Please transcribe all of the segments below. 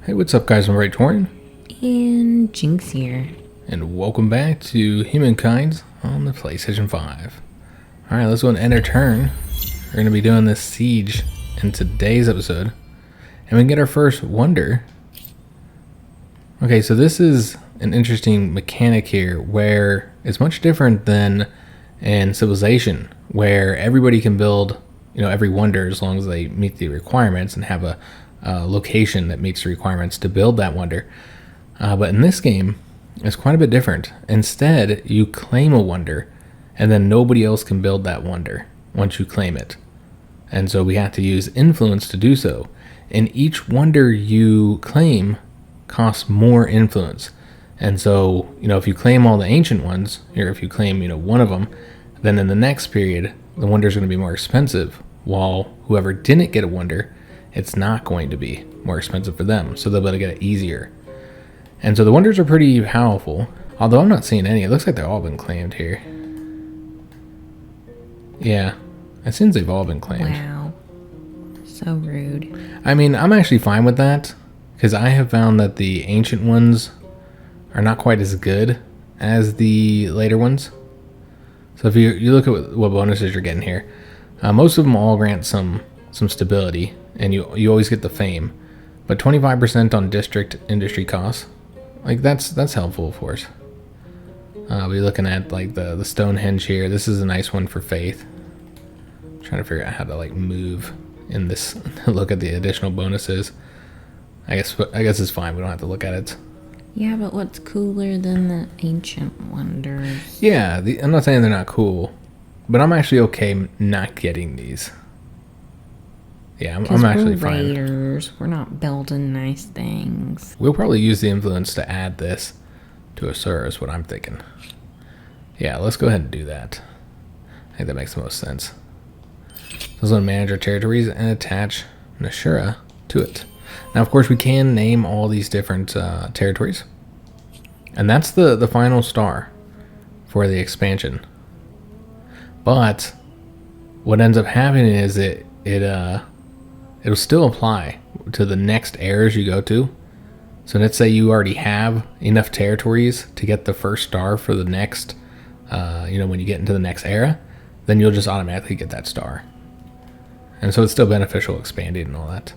Hey, what's up guys, I'm Praetorian. And Jynx here. And welcome back to Humankind on the PlayStation 5. Alright, let's go and end our turn. We're going to be doing this siege in today's episode. And we get our first wonder. Okay, so this is an interesting mechanic here where it's much different than in Civilization, where everybody can build, every wonder as long as they meet the requirements and have a location that meets the requirements to build that wonder. But in this game, it's quite a bit different. Instead, you claim a wonder, and then nobody else can build that wonder once you claim it. And so we have to use influence to do so. And each wonder you claim costs more influence. And so, if you claim all the ancient ones, or if you claim, one of them, then in the next period, the wonder is going to be more expensive, while whoever didn't get a wonder, it's not going to be more expensive for them, so they'll be able to get it easier. And so the wonders are pretty powerful, although I'm not seeing any. It looks like they've all been claimed here. Yeah, it seems they've all been claimed. Wow. So rude. I mean, I'm actually fine with that, because I have found that the ancient ones are not quite as good as the later ones. So if you look at what bonuses you're getting here, most of them all grant some stability, and you always get the fame, but 25% on district industry costs, like that's helpful, of course. We're looking at like the Stonehenge here. This is a nice one for faith. I'm trying to figure out how to like move in this. Look at the additional bonuses. I guess it's fine. We don't have to look at it. Yeah, but what's cooler than the ancient wonders? Yeah, I'm not saying they're not cool, but I'm actually okay not getting these. Yeah, I'm actually fine. Raiders, we're not building nice things. We'll probably use the influence to add this to Assyria is what I'm thinking. Yeah, let's go ahead and do that. I think that makes the most sense. Let's go manage our territories and attach Assyria to it. Now, of course, we can name all these different territories. And that's the final star for the expansion. But what ends up happening is it'll still apply to the next eras you go to. So let's say you already have enough territories to get the first star for the next, when you get into the next era, then you'll just automatically get that star. And so it's still beneficial expanding and all that.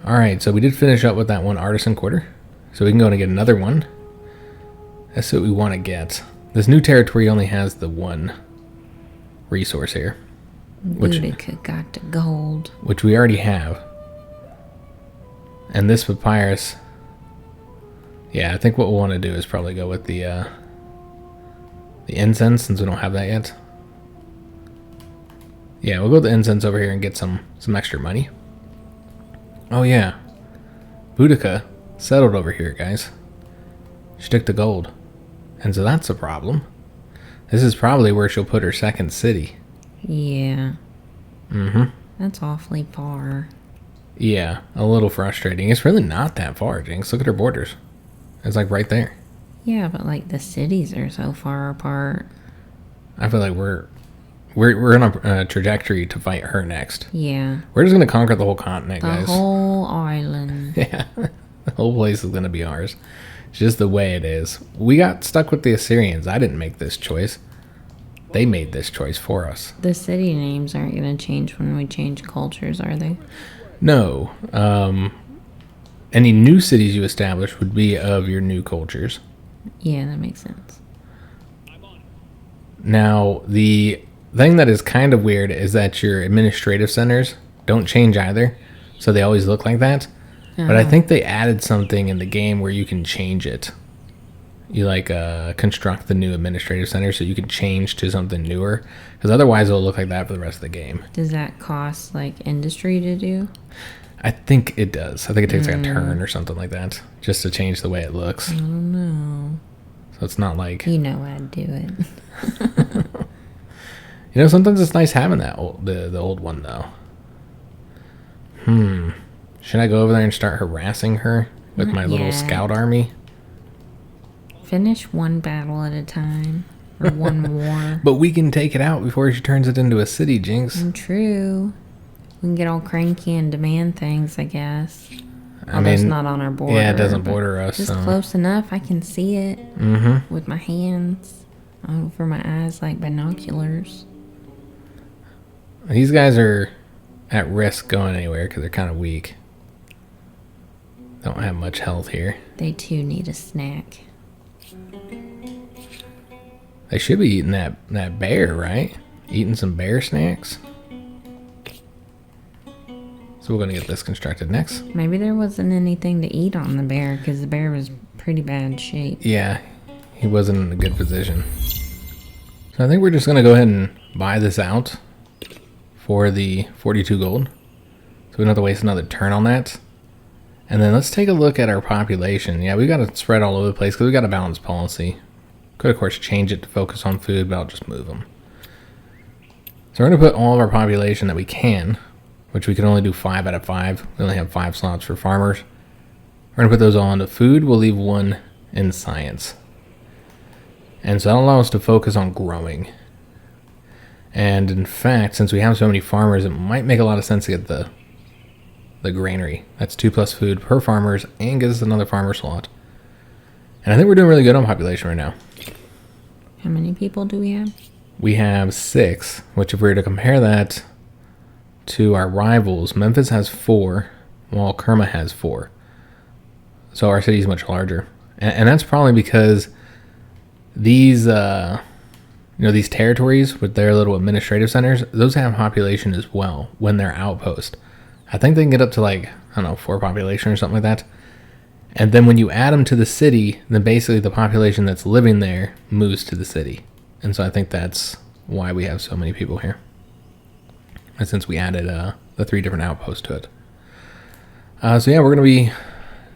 All right, so we did finish up with that one artisan quarter. So we can go and get another one. That's what we want to get. This new territory only has the one resource here. Lucia got the gold. Which we already have. And this papyrus, yeah, I think what we'll want to do is probably go with the incense, since we don't have that yet. Yeah, we'll go with the incense over here and get some extra money. Oh yeah, Boudica settled over here, guys. She took the gold, and so that's a problem. This is probably where she'll put her second city. Yeah. Mm-hmm. That's awfully far. Yeah, a little frustrating. It's really not that far, Jynx. Look at her borders. It's like right there. Yeah, but like the cities are so far apart. I feel like we're on a trajectory to fight her next. Yeah. We're just gonna conquer the whole continent, guys. The whole island. Yeah, the whole place is gonna be ours. It's just the way it is. We got stuck with the Assyrians. I didn't make this choice. They made this choice for us. The city names aren't going to change when we change cultures, are they? No. Any new cities you establish would be of your new cultures. Yeah, that makes sense. Now, the thing that is kind of weird is that your administrative centers don't change either. So they always look like that. But I think they added something in the game where you can change it. You construct the new administrative center so you can change to something newer, because otherwise it'll look like that for the rest of the game. Does that cost like industry to do? I think it does. I think it takes like a turn or something like that just to change the way it looks. I don't know. So it's not like, I'd do it. sometimes it's nice having that the old one though. Should I go over there and start harassing her with my little scout army? Finish one battle at a time. Or one war. But we can take it out before she turns it into a city, Jynx. True. We can get all cranky and demand things, I guess. I Although it's mean, not on our border. yeah, it doesn't but border us. It's So. close enough. I can see it Mm-hmm. with my hands over my eyes like binoculars. These guys are at risk going anywhere because they're kind of weak. Don't have much health here. They too need a snack. They should be eating that bear, right? Eating some bear snacks. So we're going to get this constructed next. Maybe there wasn't anything to eat on the bear because the bear was pretty bad shape. Yeah, he wasn't in a good position. So I think we're just going to go ahead and buy this out for the 42 gold. So we don't have to waste another turn on that. And then let's take a look at our population. Yeah, we got to spread all over the place because we got a balanced policy. Could, of course, change it to focus on food, but I'll just move them. So we're going to put all of our population that we can, which we can only do 5 out of 5. We only have 5 slots for farmers. We're going to put those all into food. We'll leave 1 in science. And so that'll allow us to focus on growing. And in fact, since we have so many farmers, it might make a lot of sense to get the granary. That's 2 plus food per farmers and gives us another farmer slot. And I think we're doing really good on population right now. How many people do we have? We have 6, which if we were to compare that to our rivals, Memphis has 4, while Kerma has 4. So our city is much larger. And that's probably because these, these territories with their little administrative centers, those have population as well when they're outpost. I think they can get up to like, I don't know, 4 population or something like that. And then when you add them to the city, then basically the population that's living there moves to the city. And so I think that's why we have so many people here. And since we added the 3 different outposts to it. So yeah, we're going to be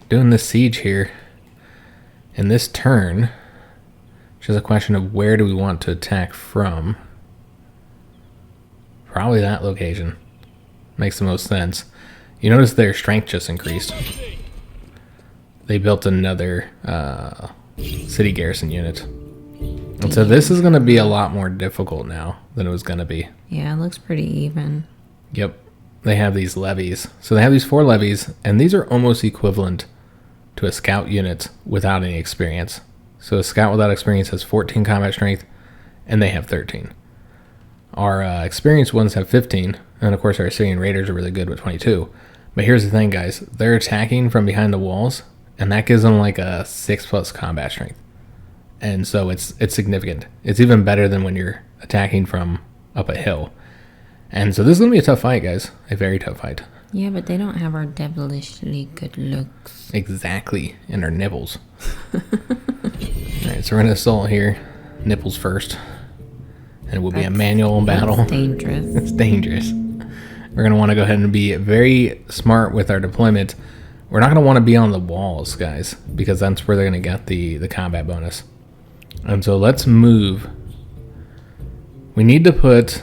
doing this siege here in this turn. Which is a question of where do we want to attack from. Probably that location. Makes the most sense. You notice their strength just increased. They built another city garrison unit. And so this is going to be a lot more difficult now than it was going to be. Yeah, it looks pretty even. Yep. They have these levies. So they have these 4 levies, and these are almost equivalent to a scout unit without any experience. So a scout without experience has 14 combat strength, and they have 13. Our experienced ones have 15, and of course our Assyrian raiders are really good with 22. But here's the thing, guys. They're attacking from behind the walls, and that gives them like a 6+ combat strength. And so it's significant. It's even better than when you're attacking from up a hill. And so this is going to be a tough fight, guys. A very tough fight. Yeah, but they don't have our devilishly good looks. Exactly. And our nibbles. Alright, so we're going to assault here. Nipples first. And it will be a manual battle. That's dangerous. It's dangerous. We're going to want to go ahead and be very smart with our deployment. We're not going to want to be on the walls, guys, because that's where they're going to get the combat bonus. And so let's move. We need to put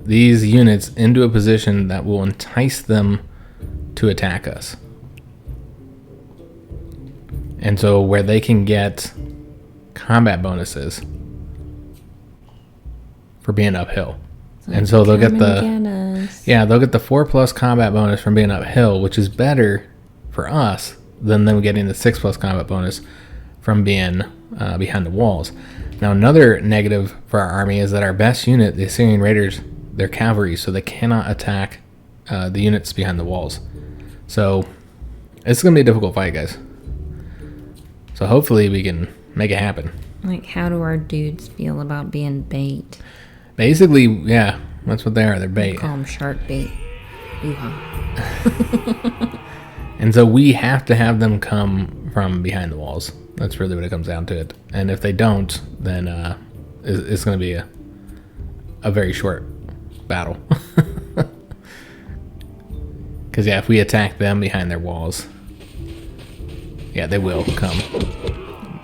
these units into a position that will entice them to attack us. And so where they can get combat bonuses for being uphill. And so they'll get they'll get the 4+ combat bonus from being uphill, which is better for us than them getting the 6+ combat bonus from being behind the walls. Now another negative for our army is that our best unit, the Assyrian raiders, they're cavalry, so they cannot attack the units behind the walls. So it's going to be a difficult fight, guys. So hopefully we can make it happen. Like, how do our dudes feel about being bait? Basically, yeah, that's what they are. They're bait. Call them shark bait. And so we have to have them come from behind the walls. That's really what it comes down to it. And if they don't, then it's going to be a very short battle. Because, yeah, if we attack them behind their walls, yeah, they will come.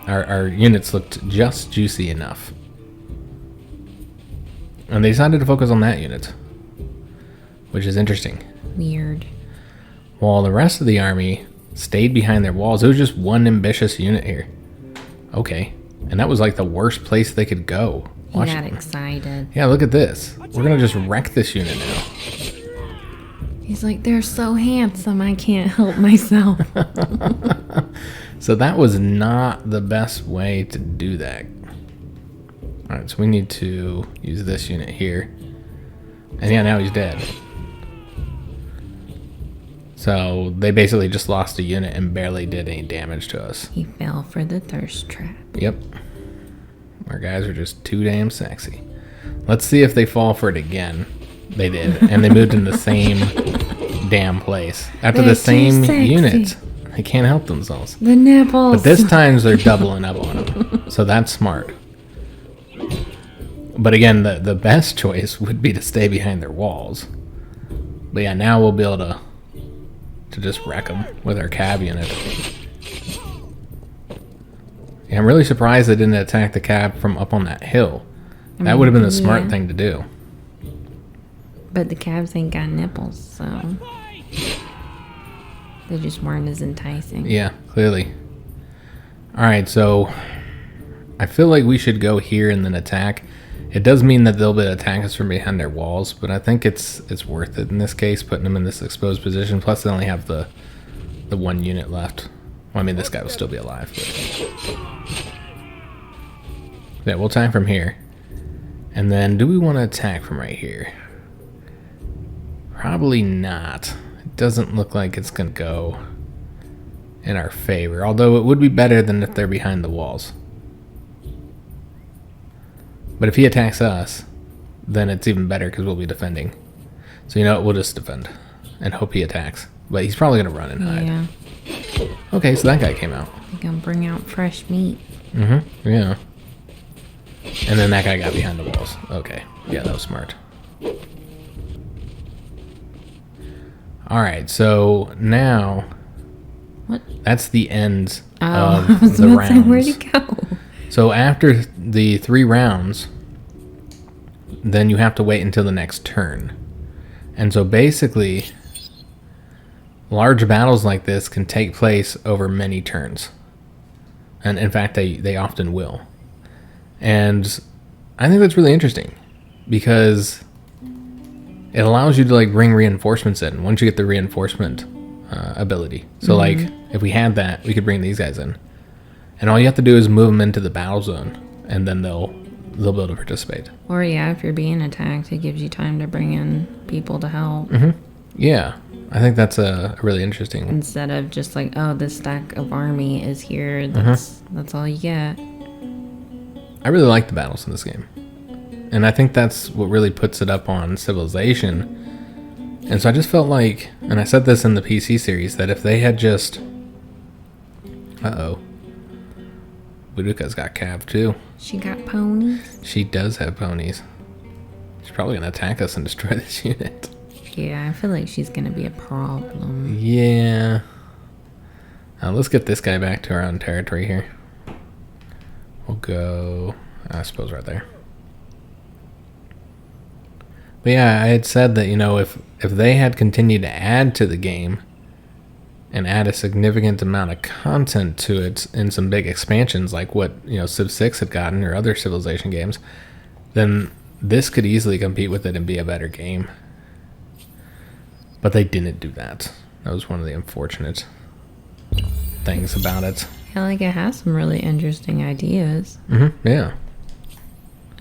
Our units looked just juicy enough. And they decided to focus on that unit, which is interesting. Weird. While the rest of the army stayed behind their walls. It was just one ambitious unit here. Okay. And that was like the worst place they could go. He got excited. Yeah, look at this. We're going to just wreck this unit now. He's like, they're so handsome, I can't help myself. So that was not the best way to do that. Alright, so we need to use this unit here. And yeah, now he's dead. So they basically just lost a unit and barely did any damage to us. He fell for the thirst trap. Yep. Our guys are just too damn sexy. Let's see if they fall for it again. They did. And they moved in the same damn place. After They're the same too sexy. unit. They can't help themselves. The nipples. But this time they're doubling up on them. So that's smart. But again, the best choice would be to stay behind their walls. But yeah, now we'll be able to just wreck them with our cab unit. Yeah, I'm really surprised they didn't attack the cab from up on that hill. That would have been the smart thing to do. But the cabs ain't got nipples, so they just weren't as enticing. Yeah, clearly. Alright, so I feel like we should go here and then attack. It does mean that they'll be able to attack us from behind their walls, but I think it's worth it in this case, putting them in this exposed position. Plus, they only have the one unit left. Well, I mean, this guy will still be alive. But yeah, we'll attack from here. And then, do we want to attack from right here? Probably not. It doesn't look like it's going to go in our favor. Although, it would be better than if they're behind the walls. But if he attacks us, then it's even better because we'll be defending. So you know what? We'll just defend and hope he attacks. But he's probably going to run and hide. Yeah. Okay, so that guy came out. They're gonna bring out fresh meat. Mm-hmm, yeah. And then that guy got behind the walls. Okay, yeah, that was smart. Alright, so now... What? That's the end I of was the about to say, rounds. where'd he go? So after the 3 rounds, then you have to wait until the next turn. And so basically, large battles like this can take place over many turns. And in fact, they often will. And I think that's really interesting because it allows you to like bring reinforcements in once you get the reinforcement ability. So like if we had that, we could bring these guys in. And all you have to do is move them into the battle zone, and then they'll be able to participate. Or yeah, if you're being attacked, it gives you time to bring in people to help. Yeah, I think that's a really interesting... Instead of just like, oh, this stack of army is here, that's all you get. I really like the battles in this game. And I think that's what really puts it up on Civilization. And so I just felt like, and I said this in the PC series, that if they had just... Uh-oh. Buduka's got cav too. She got ponies? She does have ponies. She's probably going to attack us and destroy this unit. Yeah, I feel like she's going to be a problem. Yeah. Let's get this guy back to our own territory here. We'll go, I suppose, right there. But yeah, I had said that, you know, if they had continued to add to the game and add a significant amount of content to it in some big expansions like what, you know, Civ 6 had gotten or other Civilization games, then this could easily compete with it and be a better game. But they didn't do that. That was one of the unfortunate things about it. Yeah, like it has some really interesting ideas. Yeah.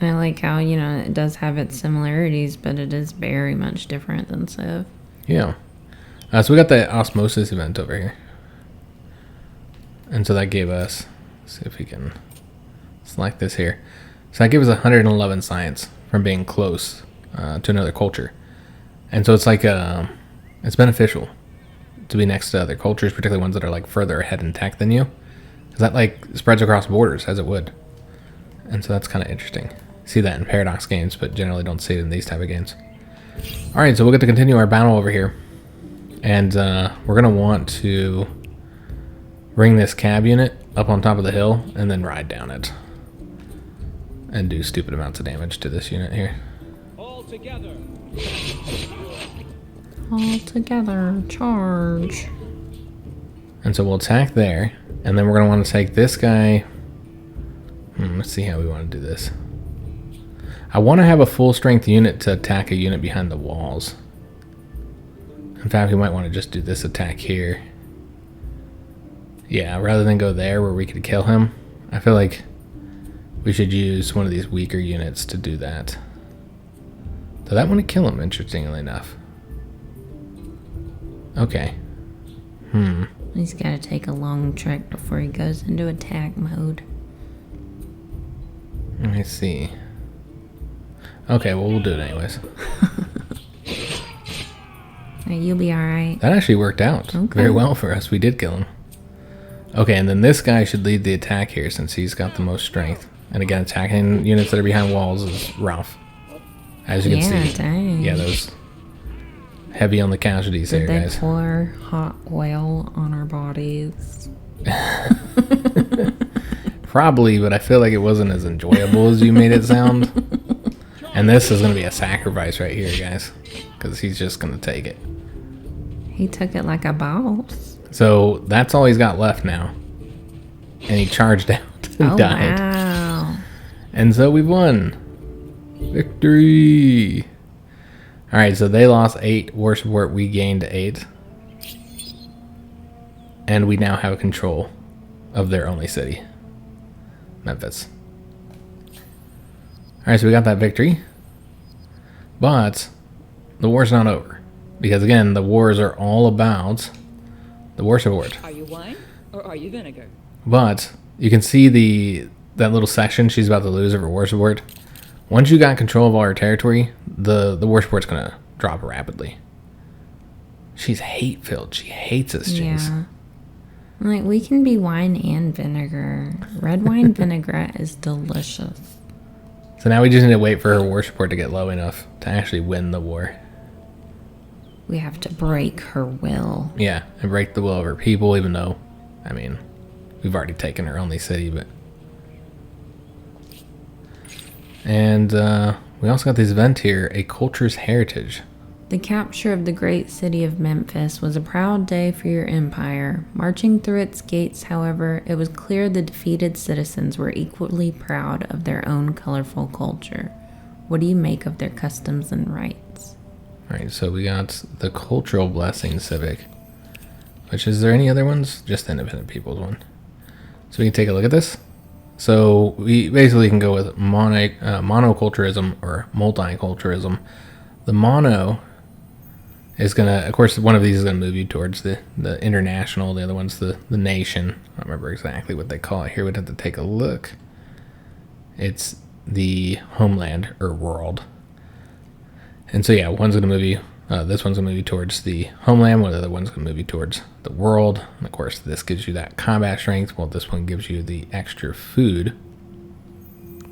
And I like how, you know, it does have its similarities, but it is very much different than Civ. Yeah. So we got the osmosis event over here. And so that gave us, let's see if we can select this here. So that gave us 111 science from being close to another culture. And so it's like, it's beneficial to be next to other cultures, particularly ones that are like further ahead in tech than you. Because that like spreads across borders as it would. And so that's kind of interesting. See that in Paradox games, but generally don't see it in these type of games. Alright, so we'll get to continue our battle over here. And we're going to want to bring this cab unit up on top of the hill and then ride down it. And do stupid amounts of damage to this unit here. All together. All together, charge. And so we'll attack there. And then we're going to want to take this guy. Let's see how we want to do this. I want to have a full strength unit to attack a unit behind the walls. In fact, we might want to just do this attack here. Yeah, rather than go there where we could kill him, I feel like we should use one of these weaker units to do that. Though that wouldn't kill him, interestingly enough. Okay. He's got to take a long trek before he goes into attack mode. Let me see. Okay, well, we'll do it anyways. You'll be alright. That actually worked out very well for us. We did kill him. Okay, and then this guy should lead the attack here since he's got the most strength. And again, attacking units that are behind walls is rough. As you can see. Dang. Yeah, those heavy on the casualties there, guys. Did they pour hot oil on our bodies? Probably, but I feel like it wasn't as enjoyable as you made it sound. And this is going to be a sacrifice right here, guys. Because he's just going to take it. He took it like a boss. So that's all he's got left now. And he charged out and died. Wow. And so we won. Victory. Alright, so they lost 8 war support. We gained 8. And we now have control of their only city. Memphis. Alright, so we got that victory. But the war's not over. Because again, the wars are all about the war support. Are you wine or are you vinegar? But you can see that little section she's about to lose of her war support. Once you got control of all her territory, the war support's gonna drop rapidly. She's hate-filled. She hates us, Jinx. Yeah. Like, we can be wine and vinegar. Red wine vinaigrette is delicious. So now we just need to wait for her war support to get low enough to actually win the war. We have to break her will. Yeah, and break the will of her people, even though, I mean, we've already taken her only city, but... And we also got this event here, A Culture's Heritage. The capture of the great city of Memphis was a proud day for your empire. Marching through its gates, however, it was clear the defeated citizens were equally proud of their own colorful culture. What do you make of their customs and rites? Alright, so we got the Cultural Blessing Civic. Which, is there any other ones? Just the Independent People's one. So we can take a look at this. So we basically can go with monoculturalism or multiculturalism. The mono is going to, of course, one of these is going to move you towards the international. The other one's the nation. I don't remember exactly what they call it here. We'd have to take a look. It's the homeland or world. And so, yeah, one's going to move you, this one's going to move you towards the homeland, while the other one's going to move you towards the world. And, of course, this gives you that combat strength, while this one gives you the extra food.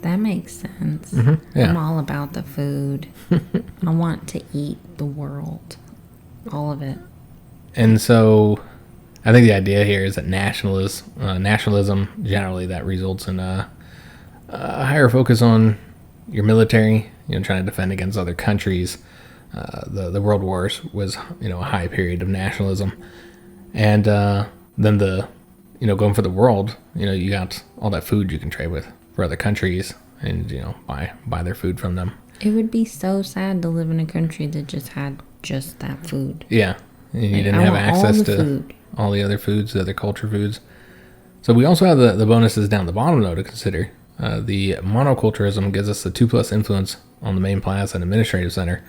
That makes sense. Mm-hmm. Yeah. I'm all about the food. I want to eat the world. All of it. And so, I think the idea here is that nationalism, generally that results in a higher focus on your military, trying to defend against other countries. The World Wars was, a high period of nationalism. And then going for the world, you got all that food you can trade with for other countries and, buy their food from them. It would be so sad to live in a country that just had just that food. Yeah. And you didn't have access to all the other foods, the other culture foods. So we also have the bonuses down the bottom, though, to consider. The monoculturalism gives us the 2+ influence on the main plaza and administrative center,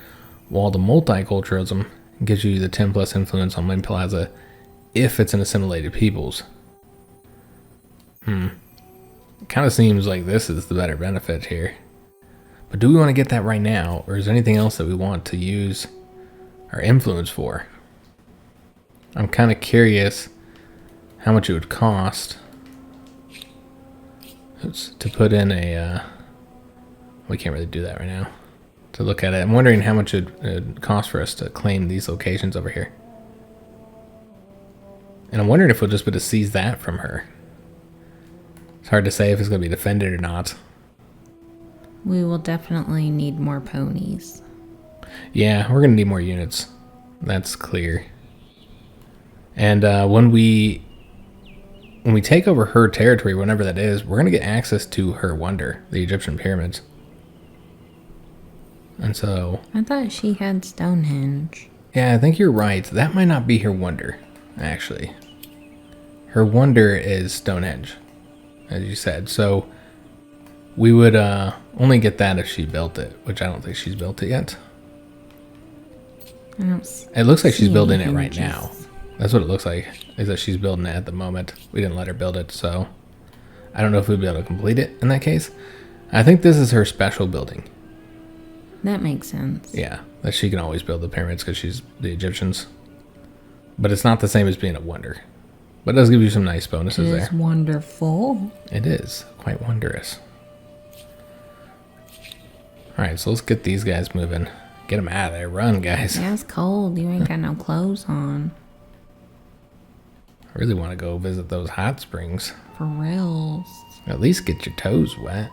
while the multiculturalism gives you the 10+ influence on main plaza if it's an assimilated peoples. It kind of seems like this is the better benefit here. But do we want to get that right now, or is there anything else that we want to use our influence for? I'm kind of curious how much it would cost to put in a... we can't really do that right now. To look at it, I'm wondering how much it would cost for us to claim these locations over here. And I'm wondering if we'll just be able to seize that from her. It's hard to say if it's going to be defended or not. We will definitely need more ponies. Yeah, we're going to need more units. That's clear. And when we take over her territory, whenever that is, we're going to get access to her wonder, the Egyptian pyramids. And so... I thought she had Stonehenge. Yeah, I think you're right. That might not be her wonder, actually. Her wonder is Stonehenge, as you said. So we would only get that if she built it, which I don't think she's built it yet. It looks like she's building it right now. That's what it looks like, is that she's building it at the moment. We didn't let her build it, so I don't know if we'd be able to complete it in that case. I think this is her special building. That makes sense. Yeah, that she can always build the pyramids because she's the Egyptians. But it's not the same as being a wonder. But it does give you some nice bonuses there. It is wonderful. It is quite wondrous. Alright, so let's get these guys moving. Get them out of there. Run, guys. Yeah, it's cold. You ain't got no clothes on. I really want to go visit those hot springs. For reals. At least get your toes wet.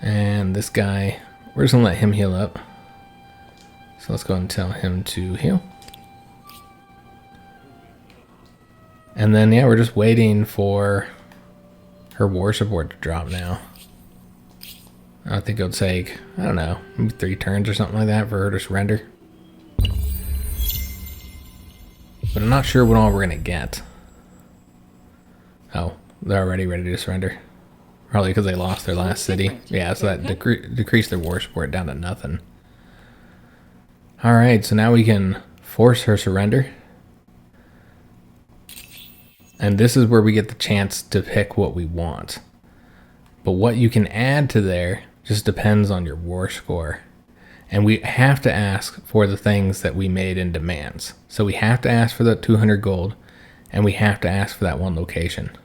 And this guy, we're just going to let him heal up. So let's go and tell him to heal. And then, yeah, we're just waiting for her war support to drop now. I think it would take, I don't know, maybe 3 turns or something like that for her to surrender. But I'm not sure what all we're going to get. Oh, they're already ready to surrender. Probably because they lost their last city. Yeah, so that decreased their war support down to nothing. Alright, so now we can force her surrender. And this is where we get the chance to pick what we want. But what you can add to there just depends on your war score. And we have to ask for the things that we made in demands. So we have to ask for that 200 gold, and we have to ask for that one location.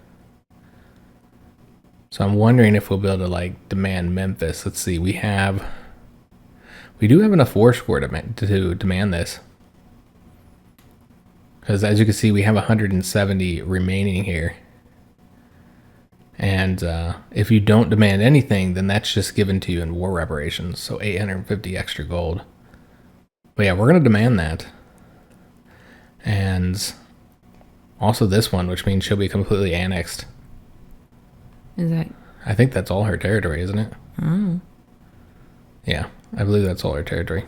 So I'm wondering if we'll be able to like demand Memphis. Let's see, we do have enough war score to demand this. Because as you can see, we have 170 remaining here. And if you don't demand anything, then that's just given to you in war reparations. So 850 extra gold. But yeah, we're going to demand that. And also this one, which means she'll be completely annexed. Is that? I think that's all her territory, isn't it? Oh. Yeah, I believe that's all her territory.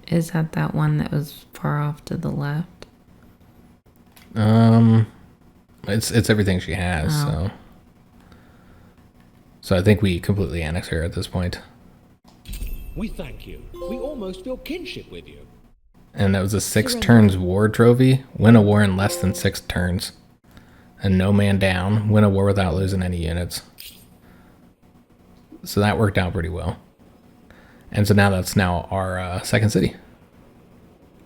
Is that one that was far off to the left? It's everything she has, oh. So I think we completely annex her at this point. We thank you. We almost feel kinship with you. And that was a 6 turns war trophy. Win a war in less than 6 turns. And no man down. Win a war without losing any units. So that worked out pretty well. And so now that's our second city.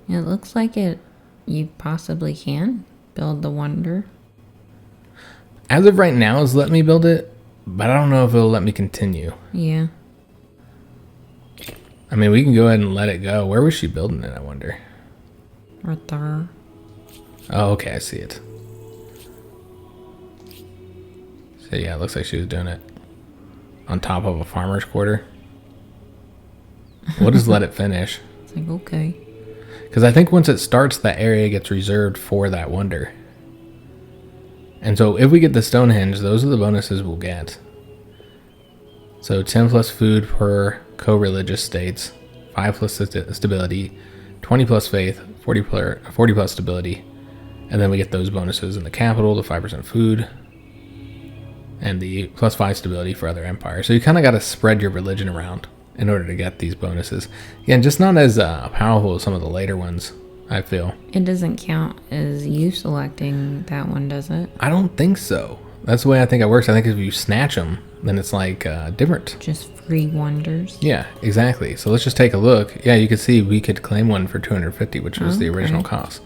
It looks like you possibly can build the wonder. As of right now, it's let me build it, but I don't know if it'll let me continue. Yeah. I mean, we can go ahead and let it go. Where was she building it, I wonder? Right there. Oh, okay, I see it. So yeah, it looks like she was doing it on top of a farmer's quarter. We'll just let it finish. It's like, okay. Because I think once it starts, that area gets reserved for that wonder. And so if we get the Stonehenge, those are the bonuses we'll get. So 10 plus food per co-religious states, 5 plus stability, 20 plus faith, 40 plus stability. And then we get those bonuses in the capital, the 5% food, and the plus 5 stability for other empires. So you kind of got to spread your religion around in order to get these bonuses. Again, just not as powerful as some of the later ones, I feel. It doesn't count as you selecting that one, does it? I don't think so. That's the way I think it works. I think if you snatch them, then it's like different. Just free wonders. Yeah, exactly. So let's just take a look. Yeah, you can see we could claim one for 250, which was the original cost.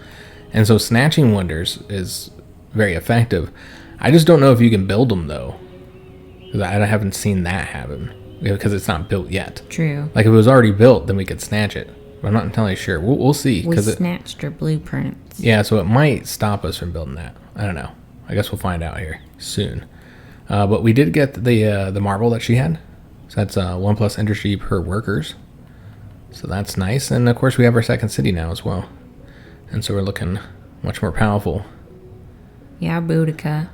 And so snatching wonders is very effective. I just don't know if you can build them, though. Because I haven't seen that happen. Because it's not built yet. True. Like if it was already built, then we could snatch it. But I'm not entirely sure. We'll see. We snatched her blueprints. Yeah, so it might stop us from building that. I don't know. I guess we'll find out here soon. But we did get the marble that she had. So that's 1 plus industry per workers. So that's nice. And of course we have our second city now as well. And so we're looking much more powerful. Yeah, Boudica.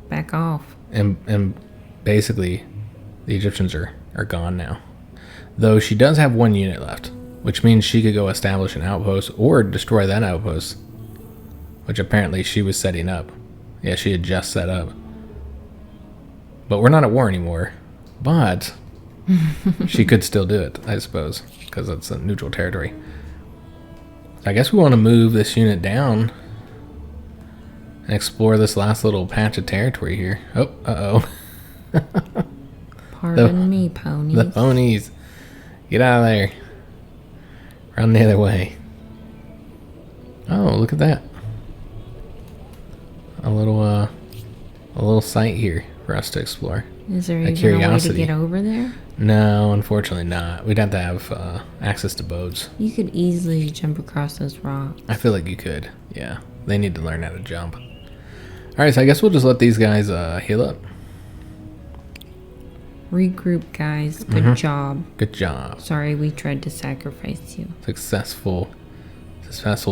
Back off. And basically the Egyptians are gone now. Though she does have 1 unit left. which means she could go establish an outpost or destroy that outpost, which apparently she was setting up. Yeah, she had just set up. But we're not at war anymore. But she could still do it, I suppose, because it's a neutral territory. So I guess we want to move this unit down and explore this last little patch of territory here. Oh, uh-oh. Pardon me, ponies. The ponies. Get out of there. Run the other way. Oh, look at that. A little site here for us to explore. Is there A even a way to curiosity. get over there? No, unfortunately not. We'd have to have access to boats. You could easily jump across those rocks. I feel like you could. Yeah, they need to learn how to jump. Alright, so I guess we'll just let these guys heal up. Regroup, guys. Good job. Good job. Sorry we tried to sacrifice you. Successful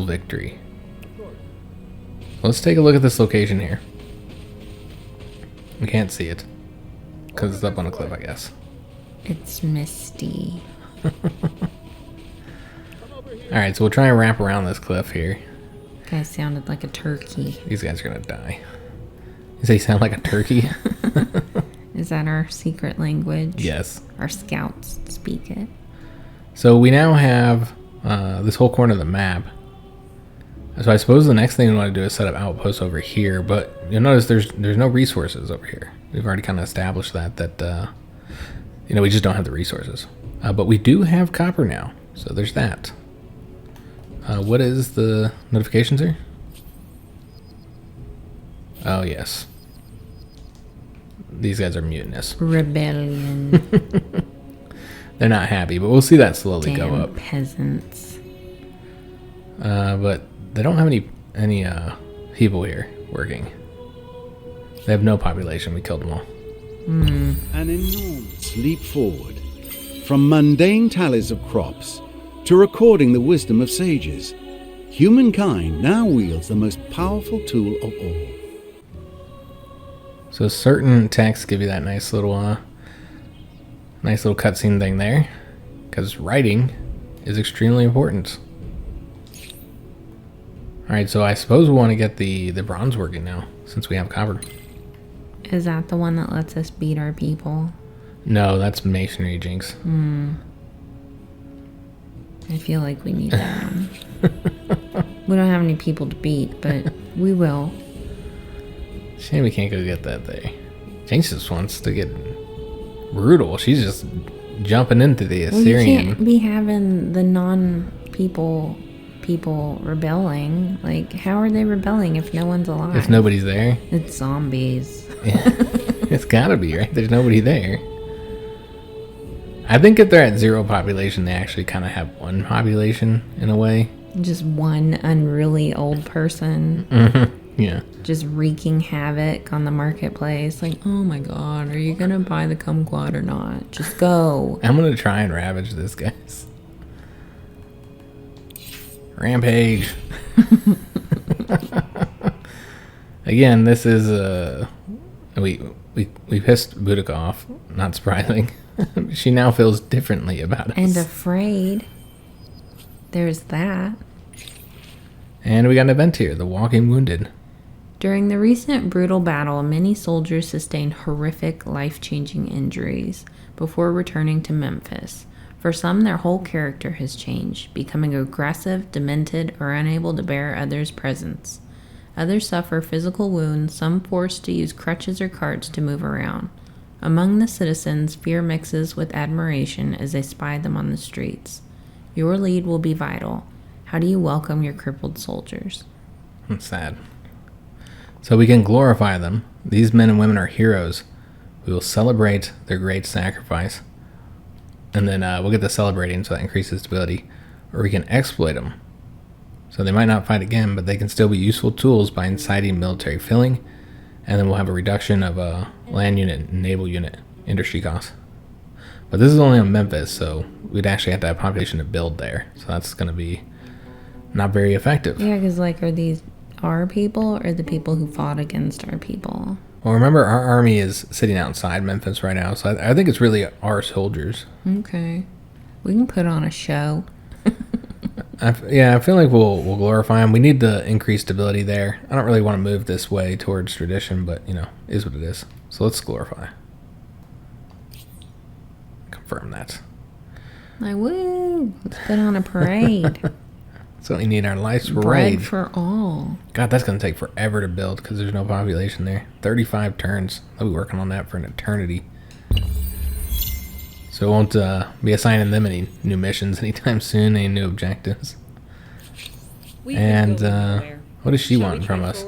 victory. Let's take a look at this location here. We can't see it because it's up on a cliff, I guess. It's misty. Alright, so we'll try and wrap around this cliff here. Guy sounded like a turkey. These guys are gonna die. You say you sound like a turkey? Is that our secret language? Yes. Our scouts speak it. So we now have this whole corner of the map. So I suppose the next thing we want to do is set up outposts over here, but you'll notice there's no resources over here. We've already kind of established that we just don't have the resources. But we do have copper now, so there's that. What is the notifications here? Oh, yes. These guys are mutinous. Rebellion. They're not happy, but we'll see that slowly go Damn up. peasants. But they don't have any people here working. They have no population. We killed them all. An enormous leap forward from mundane tallies of crops to recording the wisdom of sages. Humankind now wields the most powerful tool of all. So certain texts give you that nice little cutscene thing there, because writing is extremely important. All right, so I suppose we want to get the bronze working now, since we have copper. Is that the one that lets us beat our people? No, that's masonry, Jinx. I feel like we need that one. We don't have any people to beat, but we will. Shame we can't go get that there. Jinx just wants to get brutal. She's just jumping into the Assyrian. Well, you can't be having the non-people rebelling. Like, how are they rebelling if no one's alive? If nobody's there. It's zombies. Yeah. It's gotta be, right? There's nobody there. I think if they're at zero population, they actually kind of have one population in a way. Just one unruly old person. Yeah. Just wreaking havoc on the marketplace. Like, oh my god, are you gonna buy the kumquat or not? Just go. I'm gonna try and ravage this, guys. Rampage. Again, this is we pissed Boudica off. Not surprising. She now feels differently about us. And afraid. There's that. And we got an event here, the Walking Wounded. During the recent brutal battle, many soldiers sustained horrific, life-changing injuries before returning to Memphis. For some, their whole character has changed, becoming aggressive, demented, or unable to bear others' presence. Others suffer physical wounds, some forced to use crutches or carts to move around. Among the citizens, fear mixes with admiration as they spy them on the streets. Your lead will be vital. How do you welcome your crippled soldiers? That's sad. So we can glorify them. These men and women are heroes. We will celebrate their great sacrifice. And then we'll get the celebrating, so that increases stability. Or we can exploit them. So they might not fight again, but they can still be useful tools by inciting military filling. And then we'll have a reduction of land unit, naval unit, industry costs. But this is only on Memphis, so we'd actually have to have population to build there. So that's going to be not very effective. Yeah, because, like, are these our people or the people who fought against our people? Well, remember, our army is sitting outside Memphis right now, so I think it's really our soldiers. Okay. We can put on a show. I feel like we'll glorify him. We need the increased stability there. I don't really want to move this way towards tradition, but is what it is. So let's glorify. Confirm that. Like, woo! Let's put on a parade. That's what we need, our life's Bread parade. for all. God, that's going to take forever to build because there's no population there. 35 turns. I'll be working on that for an eternity. So it won't be assigning them any new missions anytime soon, any new objectives. And what does she want from us?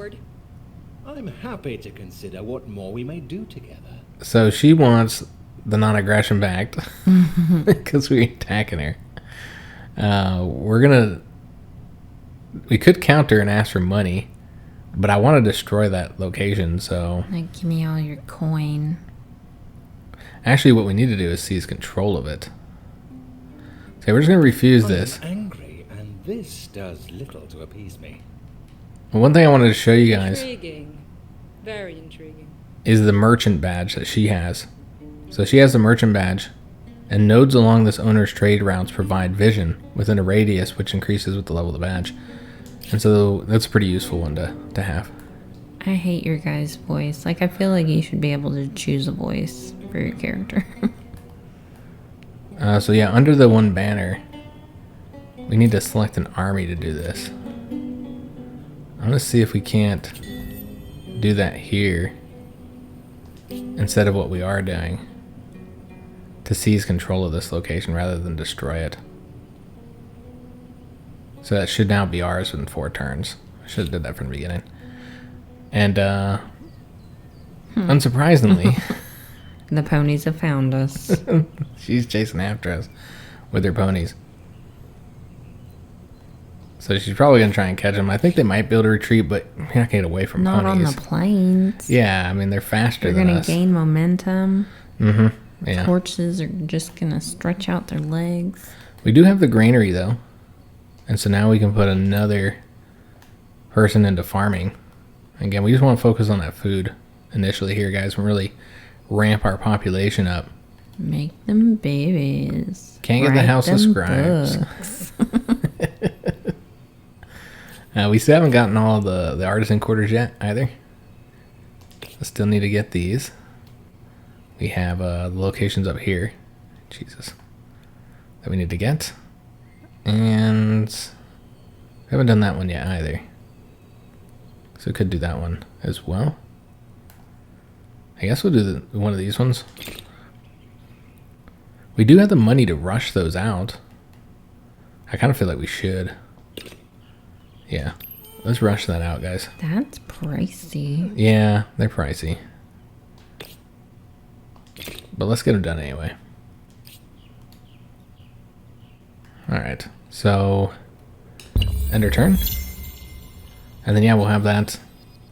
I'm happy to consider what more we may do together. So she wants the non-aggression pact because we're attacking her. We could counter and ask for money, but I want to destroy that location, so... Like, give me all your coin. Actually, what we need to do is seize control of it. So we're just going to refuse this. I'm angry, and this does little to appease me. One thing I wanted to show you guys Intriguing. Very intriguing. is the merchant badge that she has. So she has the merchant badge, and nodes along this owner's trade routes provide vision within a radius which increases with the level of the badge. And so that's a pretty useful one to have. I hate your guy's voice. Like, I feel like you should be able to choose a voice for your character. So yeah, under the one banner, we need to select an army to do this. I'm going to see if we can't do that here instead of what we are doing to seize control of this location rather than destroy it. So that should now be ours in 4 turns. I should have did that from the beginning. And unsurprisingly, The ponies have found us. she's chasing after us with her ponies. So she's probably going to try and catch them. I think they might be able to retreat, but you're not going to get away from Not ponies. on the plains. Yeah, I mean, they're faster They're than going us. to gain momentum. Mm-hmm. Yeah. Horses are just going to stretch out their legs. We do have the granary, though. And so now we can put another person into farming. Again, we just want to focus on that food initially here, guys, and really ramp our population up. Make them babies. Can't get the Write House of them Scribes. books. We still haven't gotten all the artisan quarters yet, either. I still need to get these. We have the locations up here. Jesus. That we need to get. And we haven't done that one yet, either. So we could do that one as well. I guess we'll do one of these ones. We do have the money to rush those out. I kind of feel like we should. Yeah. Let's rush that out, guys. That's pricey. Yeah, they're pricey. But let's get them done anyway. Alright. So, end our turn. And then, yeah, we'll have that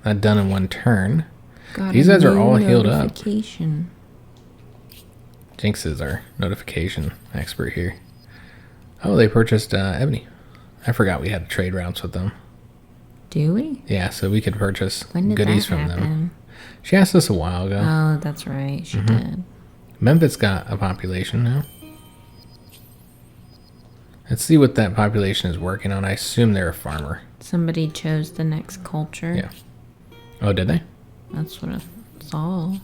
done in 1 turn. Got These a guys are new all healed up. notification. Jinx is our notification expert here. Oh, they purchased Ebony. I forgot we had trade routes with them. Do we? Yeah, so we could purchase When did goodies that from them. happen? She asked us a while ago. Oh, that's right. She did. Memphis got a population now. Let's see what that population is working on. I assume they're a farmer. Somebody chose the next culture. Yeah. Oh, did they? That's what I saw.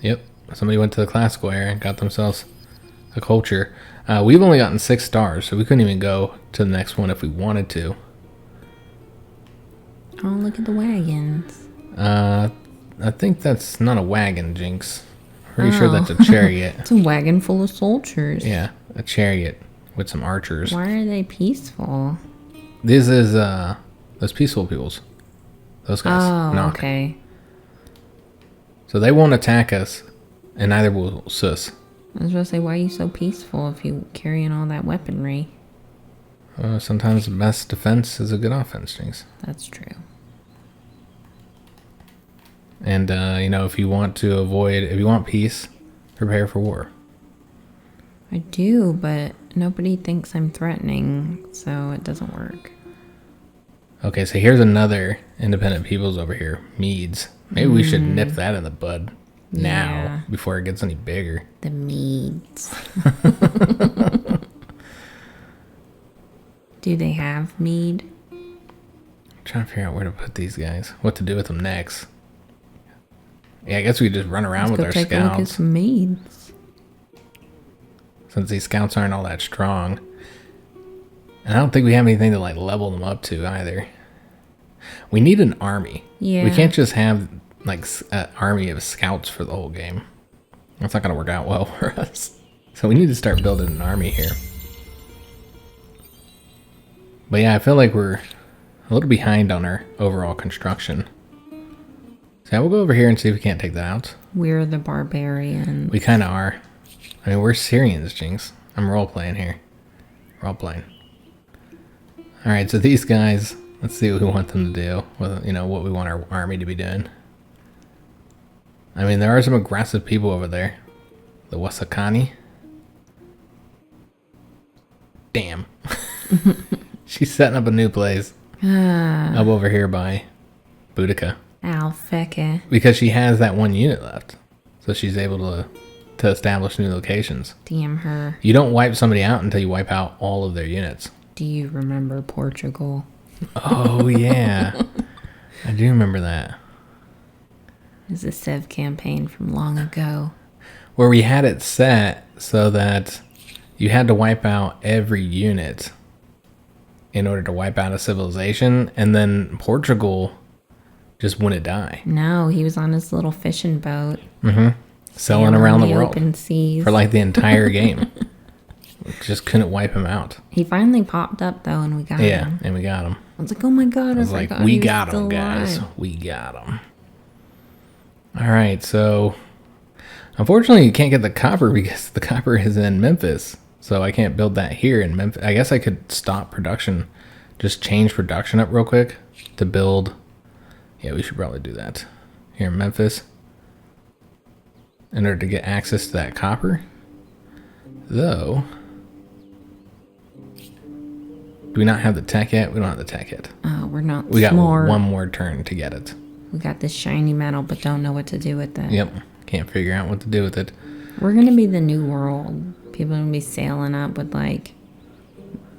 Yep. Somebody went to the classical area and got themselves a culture. We've only gotten 6 stars, so we couldn't even go to the next one if we wanted to. Oh, look at the wagons. I think that's not a wagon, Jinx. Pretty sure that's a chariot. It's a wagon full of soldiers. Yeah, a chariot with some archers. Why are they peaceful? This is those peaceful peoples. Those guys. Oh, knock. okay. So they won't attack us, and neither will Sus. I was going to say, why are you so peaceful if you carrying all that weaponry? Sometimes the best defense is a good offense, Jinx. That's true. And, if you want peace, prepare for war. I do, but nobody thinks I'm threatening, so it doesn't work. Okay, so here's another independent peoples over here, Medes. Maybe we should nip that in the bud now Yeah. before it gets any bigger. The Medes. Do they have mead? I'm trying to figure out where to put these guys. What to do with them next. Yeah, I guess we could just run around with our Take a look at scouts. some meads. Since these scouts aren't all that strong. And I don't think we have anything to like level them up to either. We need an army. Yeah. We can't just have like an army of scouts for the whole game. That's not going to work out well for us. So we need to start building an army here. But yeah, I feel like we're a little behind on our overall construction. So yeah, we'll go over here and see if we can't take that out. We're the barbarians. We kind of are. I mean, we're Syrians, Jynx. I'm role-playing here. Role-playing. Alright, so these guys, let's see what we want them to do. What, you know, what we want our army to be doing. I mean, there are some aggressive people over there. The Wasakani. Damn. She's setting up a new place. Up over here by Boudica. Alfeke. Because she has that one unit left. So she's able to establish new locations. Damn her. You don't wipe somebody out until you wipe out all of their units. Do you remember Portugal? Oh, yeah. I do remember that. It's a Civ campaign from long ago. Where we had it set so that you had to wipe out every unit in order to wipe out a civilization, and then Portugal just wouldn't die. No, he was on his little fishing boat. Selling sailing around the the world open seas. for like the entire game. Just couldn't wipe him out. He finally popped up though, and we got Yeah, him. and we got him. I was like, oh my god, I was like, we got him, guys. We got him. All right, so unfortunately, you can't get the copper because the copper is in Memphis. So I can't build that here in Memphis. I guess I could stop production, just change production up real quick to build. Yeah, we should probably do that here in Memphis in order to get access to that copper. Though, do we not have the tech yet? We don't have the tech yet. Oh, we're not We got smart. one more turn to get it. We got this shiny metal, but don't know what to do with it. Yep. Can't figure out what to do with it. We're gonna be the new world. People are gonna be sailing up with like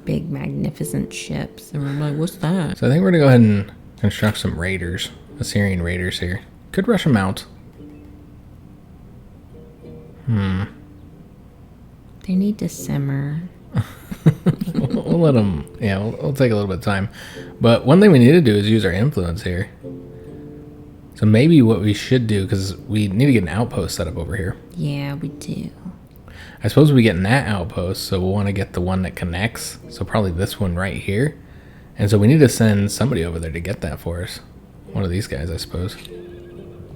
big, magnificent ships, and we're like, "What's that?" So I think we're gonna go ahead and construct some raiders, Assyrian raiders here. Could rush them out. They need to simmer. We'll let them. Yeah, we'll take a little bit of time. But one thing we need to do is use our influence here. So maybe what we should do, because we need to get an outpost set up over here. Yeah, we do. I suppose we get in that outpost, so we'll want to get the one that connects. So probably this one right here. And so we need to send somebody over there to get that for us. One of these guys, I suppose.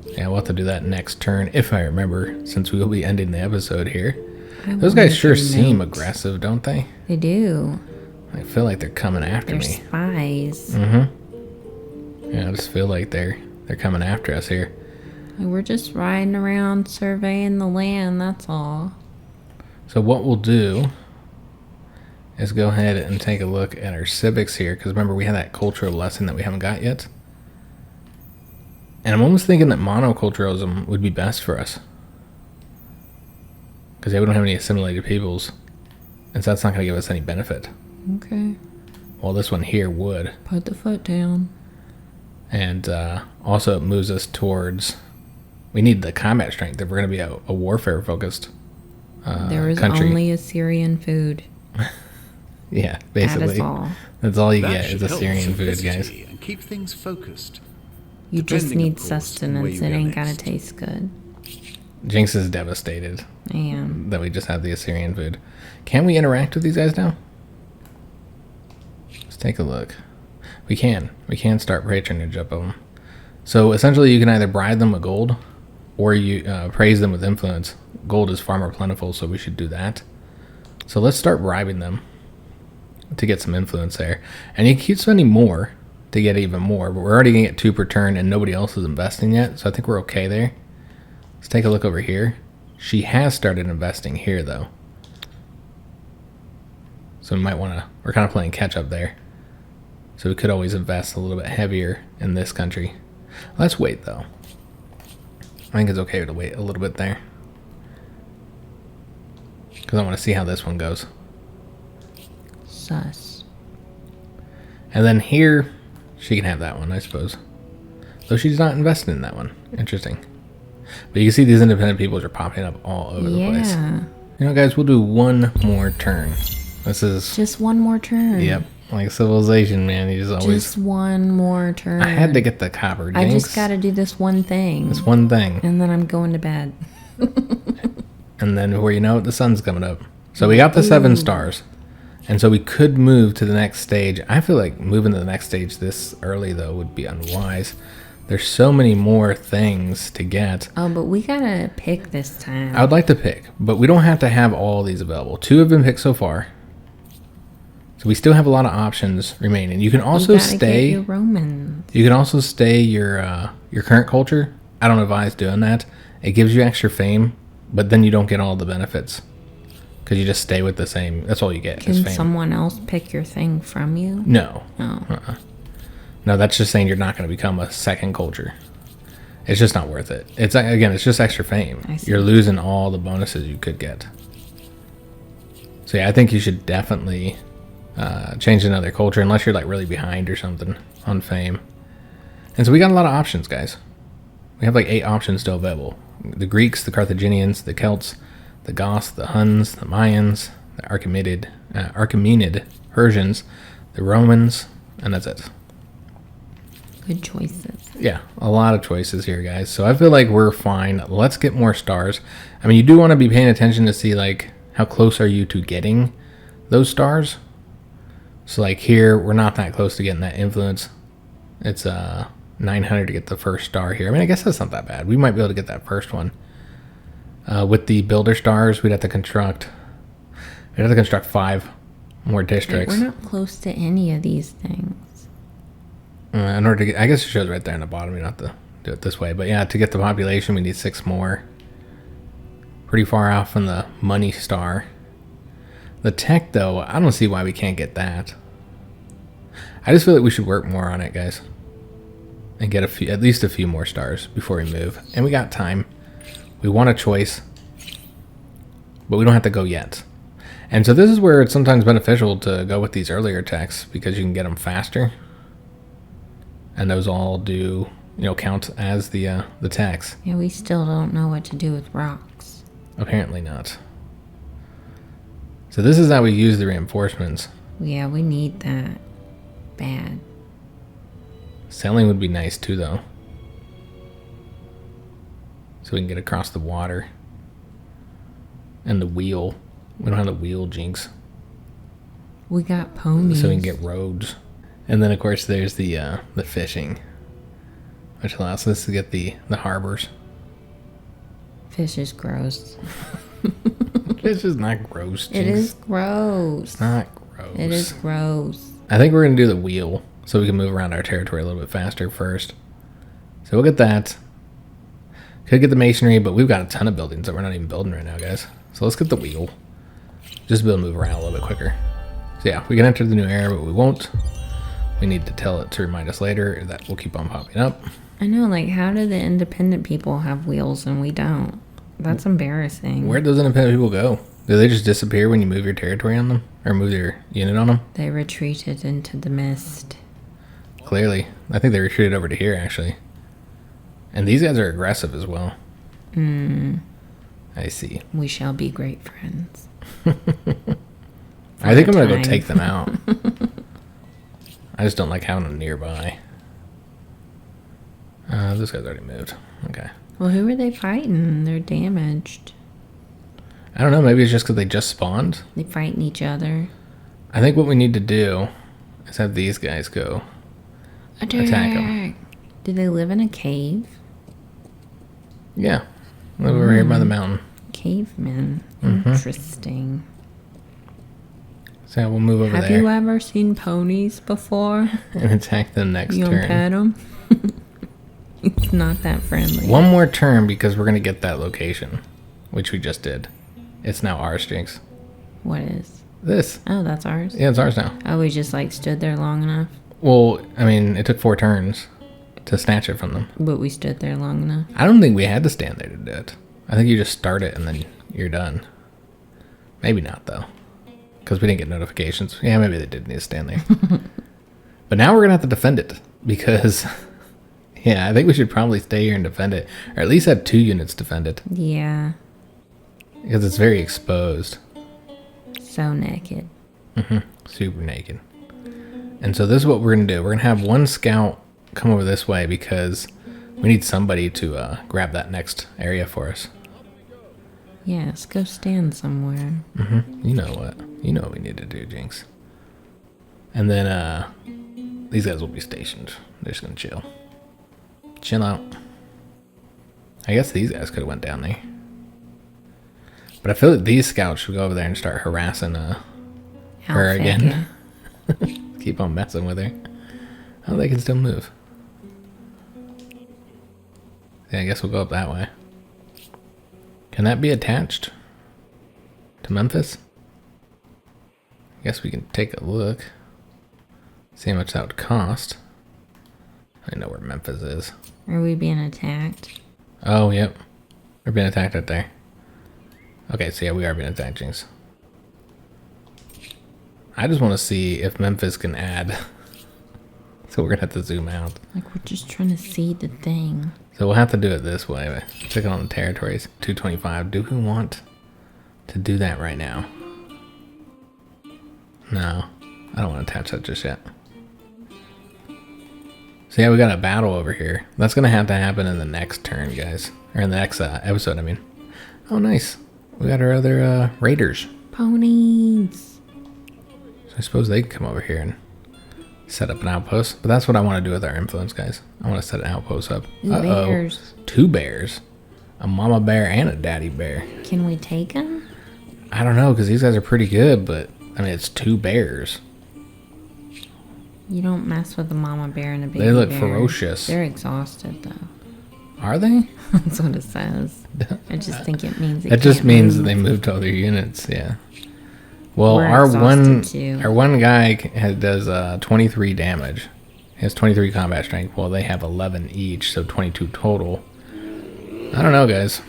Yeah, we'll have to do that next turn, if I remember, since we will be ending the episode here. Those guys sure seem aggressive, don't they? They do. I feel like they're coming after They're me. spies. Yeah, I just feel like they're coming after us here. We're just riding around surveying the land, that's all. So what we'll do is go ahead and take a look at our civics here, because remember we have that cultural lesson that we haven't got yet. And I'm almost thinking that monoculturalism would be best for us. Because we don't have any assimilated peoples. And so that's not going to give us any benefit. Okay. Well, this one here would. Put the foot down. And also it moves us towards... We need the combat strength if we're going to be a warfare-focused There is country. only Assyrian food. Yeah, basically. That is all. That's all you That get should is help Assyrian food, guys. simplicity and keep things focused. You just Depending, need of course, on where sustenance. you It go ain't gotta next. taste good. Jynx is devastated I am. that we just have the Assyrian food. Can we interact with these guys now? Let's take a look. We can. We can start patronage up on them. So essentially you can either bribe them with gold or you praise them with influence. Gold is far more plentiful, so we should do that. So let's start bribing them to get some influence there. And you can keep spending more to get even more, but we're already going to get 2 per turn and nobody else is investing yet, so I think we're okay there. Let's take a look over here. She has started investing here, though. So we might want to... We're kind of playing catch-up there. So we could always invest a little bit heavier in this country. Let's wait, though. I think it's okay to wait a little bit there. Because I want to see how this one goes. Sus. And then here, she can have that one, I suppose. Though she's not invested in that one. Interesting. But you can see these independent peoples are popping up all over the place. You know, guys, we'll do one more turn. This is... Just one more turn. Yep. Like civilization, man. You just always... Just one more turn. I had to get the copper Jynx. I just got to do this one thing. This one thing. And then I'm going to bed. And then before you know it, the sun's coming up. So we got the 7 stars. And so we could move to the next stage. I feel like moving to the next stage this early, though, would be unwise. There's so many more things to get. Oh, but we got to pick this time. I would like to pick, but we don't have to have all these available. 2 have been picked so far. So we still have a lot of options remaining. You can also stay your Romans. You can also stay your current culture. I don't advise doing that. It gives you extra fame, but then you don't get all the benefits. Because you just stay with the same. That's all you get. Can is fame. Someone else pick your thing from you? No. Oh. No, that's just saying you're not going to become a second culture. It's just not worth it. It's just extra fame. You're losing all the bonuses you could get. So yeah, I think you should definitely change another culture unless you're like really behind or something on fame. And so we got a lot of options, guys. We have like 8 options still available. The Greeks, the Carthaginians, the Celts, the Goths, the Huns, the Mayans, the Achaemenid Persians, the Romans, and that's it. Good choices. Yeah, a lot of choices here, guys. So I feel like we're fine. Let's get more stars. I mean, you do want to be paying attention to see like how close are you to getting those stars. So like here, we're not that close to getting that influence. It's 900 to get the first star here. I mean, I guess that's not that bad. We might be able to get that first one. With the builder stars, we'd have to construct 5 more districts. We're not close to any of these things. In order to get, I guess it shows right there in the bottom. You don't have to do it this way, but yeah, to get the population, we need 6 more. Pretty far off from the money star. The tech, though, I don't see why we can't get that. I just feel like we should work more on it, guys, and get at least a few more stars before we move. And we got time. We want a choice, but we don't have to go yet. And so this is where it's sometimes beneficial to go with these earlier techs because you can get them faster. And those all do, count as the tax. Yeah, we still don't know what to do with rocks. Apparently not. So this is how we use the reinforcements. Yeah, we need that. Bad. Sailing would be nice too, though. So we can get across the water. And the wheel. We don't have the wheel Jynx. We got ponies. So we can get roads. And then, of course, there's the fishing, which allows us to get the harbors. Fish is gross. Fish is not gross, Jynx. It is gross. It's not gross. It is gross. I think we're going to do the wheel so we can move around our territory a little bit faster first. So we'll get that. Could get the masonry, but we've got a ton of buildings that we're not even building right now, guys. So let's get the wheel. Just be able to move around a little bit quicker. So yeah, we can enter the new era, but we won't. We need to tell it to remind us later. That will keep on popping up. I know, like, how do the independent people have wheels and we don't? That's embarrassing. Where do those independent people go? Do they just disappear when you move your territory on them? Or move your unit on them? They retreated into the mist. Clearly. I think they retreated over to here, actually. And these guys are aggressive as well. I see. We shall be great friends. I think I'm going to go take them out. I just don't like having them nearby. This guy's already moved. Okay. Well, who are they fighting? They're damaged. I don't know. Maybe it's just because they just spawned. They fighting each other. I think what we need to do is have these guys go attack them. Do they live in a cave? Yeah. Live over here by the mountain. Cavemen. Interesting. So yeah, we'll move over there. Have you ever seen ponies before? And attack them next You turn. pet them? It's not that friendly. One more turn because we're going to get that location, which we just did. It's now ours, Jynx. What is? This. Oh, that's ours? Yeah, it's ours now. Oh, we just like stood there long enough? Well, I mean, it took 4 turns to snatch it from them. But we stood there long enough? I don't think we had to stand there to do it. I think you just start it and then you're done. Maybe not, though. Because we didn't get notifications. Yeah, maybe they did need to stand there. But now we're going to have to defend it because, yeah, I think we should probably stay here and defend it. Or at least have 2 units defend it. Yeah. Because it's very exposed. So naked. Super naked. And so this is what we're going to do. We're going to have 1 scout come over this way because we need somebody to grab that next area for us. Yes, go stand somewhere. You know what? You know what we need to do, Jinx. And then these guys will be stationed. They're just going to chill. Chill out. I guess these guys could have went down there. But I feel like these scouts should go over there and start harassing her again. Keep on messing with her. Oh, they can still move. Yeah, I guess we'll go up that way. Can that be attached to Memphis? I guess we can take a look. See how much that would cost. I know where Memphis is. Are we being attacked? Oh, yep. We're being attacked right there. Okay, so yeah, we are being attacked, Jinx. I just want to see if Memphis can add. So we're going to have to zoom out. Like, we're just trying to see the thing. So we'll have to do it this way. Check it on the territories. 225. Do we want to do that right now? No. I don't want to attach that just yet. So yeah, we got a battle over here. That's going to happen in the next turn, guys. Or in the next episode, I mean. Oh, nice. We got our other raiders. Ponies. So I suppose they can come over here and set up an outpost. But that's what I want to do with our influence, guys. I want to set an outpost up. Bears. 2 bears. A mama bear and a daddy bear. Can we take them? I don't know, because these guys are pretty good, but, I mean, it's 2 bears. You don't mess with a mama bear and a baby They look bear. ferocious. They're exhausted, though. Are they? That's what it says. I just think it means That just means that they moved all their units, yeah. Well, We're our one too. guy does 23 damage. He has 23 combat strength. Well, they have 11 each, so 22 total. I don't know, guys.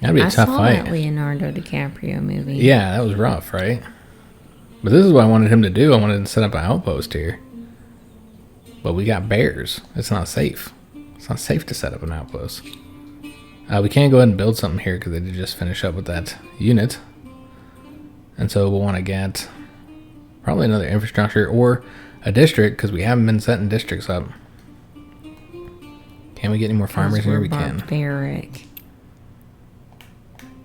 That'd be a tough saw fight. that Leonardo DiCaprio movie. Yeah, that was rough, right? But this is what I wanted him to do. I wanted him to set up an outpost here. But we got bears. It's not safe. It's not safe to set up an outpost. We can't go ahead and build something here because they did just finish up with that unit. And so we'll want to get probably another infrastructure or a district because we haven't been setting districts up. Can we get any more farmers here? We can. Barbaric.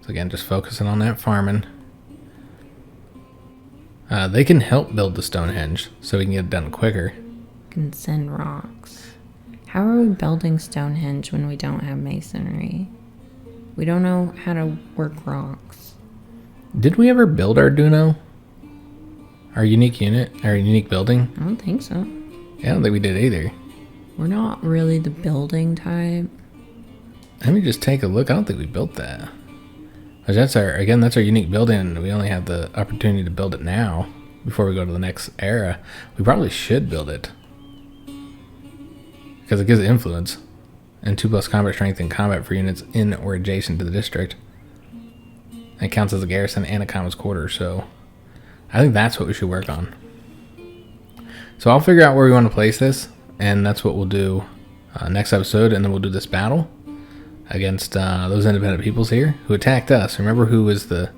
So again, just focusing on that farming. They can help build the Stonehenge so we can get it done quicker. Can send rocks. How are we building Stonehenge when we don't have masonry? We don't know how to work rocks. Did we ever build our Duno? Our unique unit? Our unique building? I don't think so. Yeah, I don't think we did either. We're not really the building type. Let me just take a look. I don't think we built that. But that's our unique building, and we only have the opportunity to build it now before we go to the next era. We probably should build it. Because it gives it influence. And 2+ combat strength and combat for units in or adjacent to the district. And it counts as a garrison and a common's quarter, so I think that's what we should work on. So I'll figure out where we want to place this, and that's what we'll do next episode, and then we'll do this battle against those independent peoples here who attacked us. Remember who was the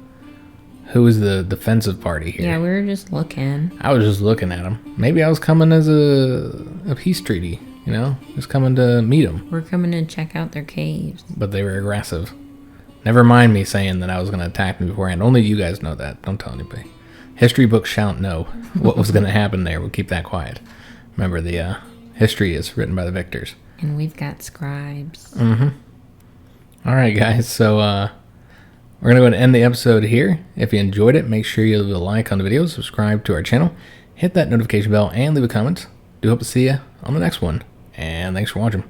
defensive party here? Yeah, we were just looking. I was just looking at them. Maybe I was coming as a peace treaty, you know, just coming to meet them. We're coming to check out their caves. But they were aggressive. Never mind me saying that I was going to attack them beforehand. Only you guys know that. Don't tell anybody. History books shan't know what was going to happen there. We'll keep that quiet. Remember, the history is written by the victors. And we've got scribes. Mm-hmm. All right, guys. So we're going to go ahead and end the episode here. If you enjoyed it, make sure you leave a like on the video, subscribe to our channel, hit that notification bell, and leave a comment. Do hope to see you on the next one. And thanks for watching.